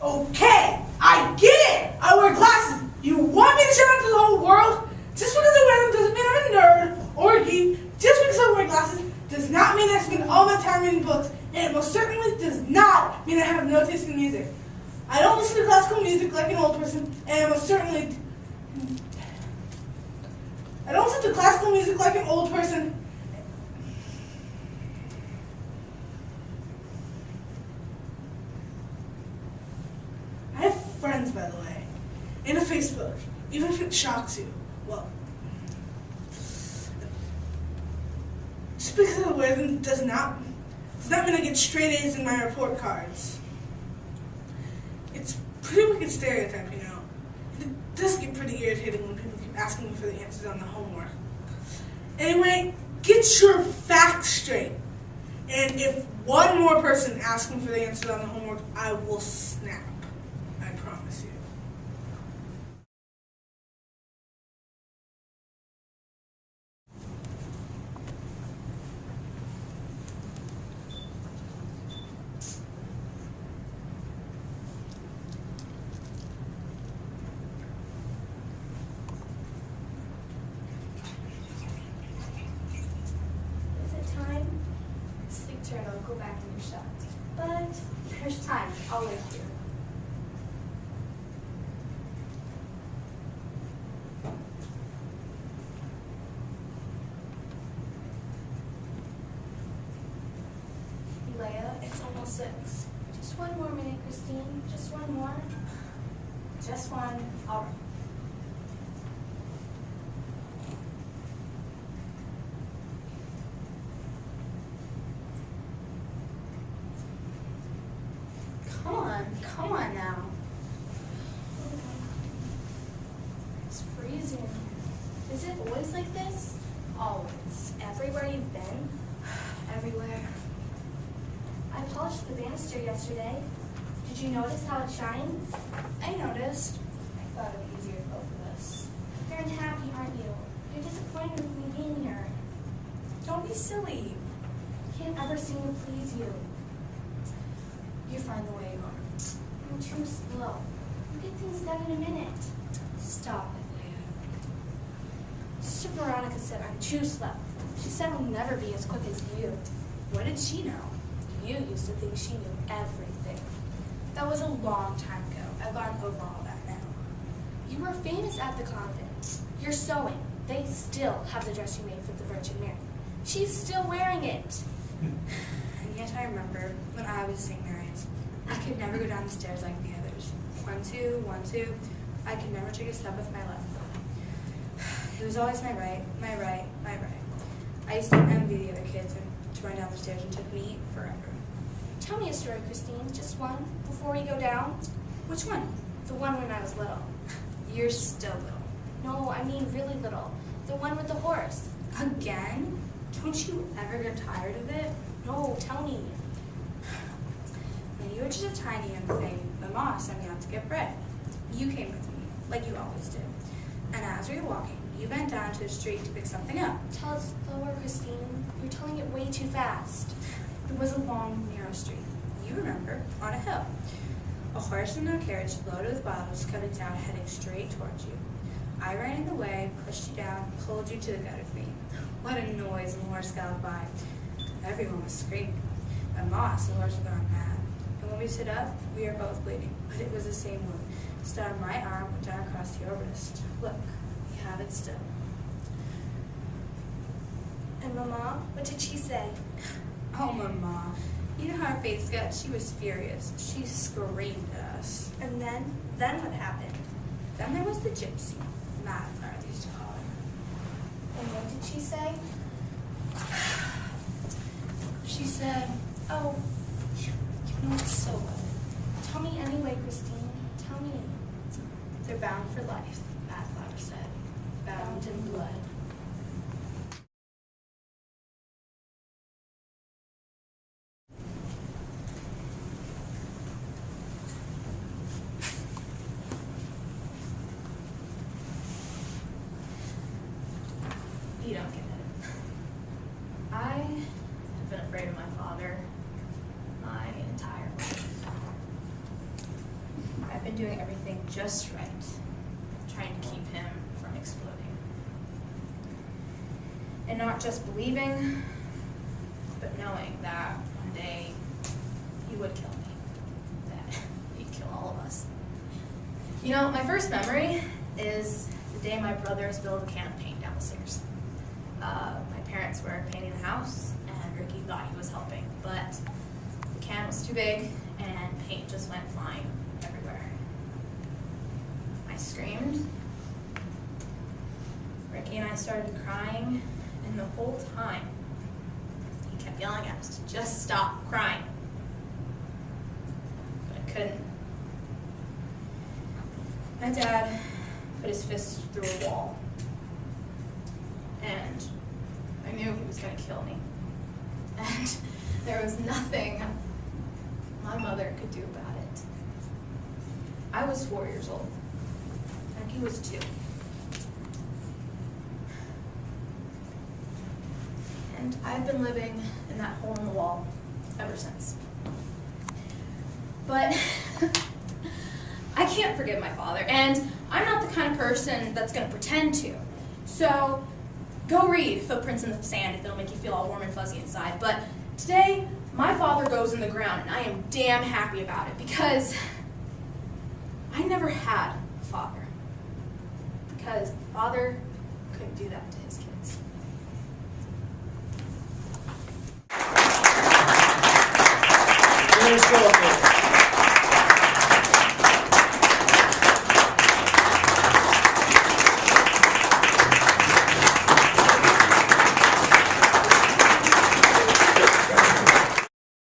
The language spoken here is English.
Okay, I get it! I wear glasses. You want me to shout out to the whole world? Just because I wear them doesn't mean I'm a nerd or a geek. Just because I wear glasses does not mean I spend all my time reading books. And it most certainly does not mean I have no taste in music. I don't listen to classical music like an old person, and I most certainly... I don't listen to classical music like an old person. I have friends, by the way, in a Facebook, even if it shocks you. Well, just because I wear them does not mean I get straight A's in my report cards. It's a pretty wicked stereotype, you know. It does get pretty irritating when people keep asking me for the answers on the homework. Anyway, get your facts straight. And if one more person asks me for the answers on the homework, I will snap. I promise you. Turtle, go back in your shot. But there's time. I'll wait here. Leia, it's almost 6. Just one more minute, Christine. Just one more. Just one. All right. Come on now. It's freezing. Is it always like this? Always. Everywhere you've been? Everywhere. I polished the banister yesterday. Did you notice how it shines? I noticed. I thought it'd be easier for both of us. You're unhappy, aren't you? You're disappointed with me being here. Don't be silly. I can't ever seem to please you. You find the way you are. I'm too slow. We'll get things done in a minute. Stop it, Leia. Sister Veronica said I'm too slow. She said I'll never be as quick as you. What did she know? You used to think she knew everything. That was a long time ago. I've gone over all that now. You were famous at the convent. You're sewing. They still have the dress you made for the Virgin Mary. She's still wearing it. And yet I remember when I was St. Mary's. I could never go down the stairs like the others. 1, 2, 1, 2. I could never take a step with my left foot. It was always my right, my right, my right. I used to envy the other kids and to run down the stairs, and took me forever. Tell me a story, Christine. Just one, before we go down. Which one? The one when I was little. You're still little. No, I mean really little. The one with the horse. Again? Don't you ever get tired of it? No, tell me. When you were just a tiny young thing, Mama sent me out to get bread. You came with me, like you always did. And as we were walking, you bent down to the street to pick something up. Tell us slower, Christine. You're telling it way too fast. It was a long, narrow street. You remember, on a hill. A horse and a carriage loaded with bottles coming down, heading straight towards you. I ran in the way, pushed you down, pulled you to the gutter with me. What a noise when the horse galloped by. Everyone was screaming. And Moss, the horse, was gone mad. And when we stood up, we were both bleeding, but it was the same wound. Stood on my arm, went down across your wrist. Look, we have it still. And Mama, what did she say? Oh, Mama. You know how her face got? She was furious. She screamed at us. And then what happened? Then there was the gypsy. Madflower, they used to call her. And what did she say? She said, oh, you know it's so good. Tell me anyway, Christine. Tell me. They're bound for life, Madflower said. Bound in blood. You don't get it. I have been afraid of my father my entire life. been doing everything just right, trying to keep him from exploding. And not just believing, but knowing that one day he would kill me, that he'd kill all of us. You know, my first memory is the day my brothers spilled a can of paint down the stairs. My parents were painting the house, and Ricky thought he was helping, but the can was too big, and paint just went flying everywhere. I screamed. Ricky and I started crying, and the whole time, he kept yelling at us to just stop crying. But I couldn't. My dad put his fist through a wall, and I knew he was going to kill me. And there was nothing my mother could do about it. I was 4 years old, and he was 2. And I've been living in that hole in the wall ever since. But I can't forgive my father, and I'm not the kind of person that's going to pretend to. So go read Footprints in the Sand if it'll make you feel all warm and fuzzy inside. But today, my father goes in the ground, and I am damn happy about it because I never had a father. Because a father couldn't do that to his kids. Here's Philip.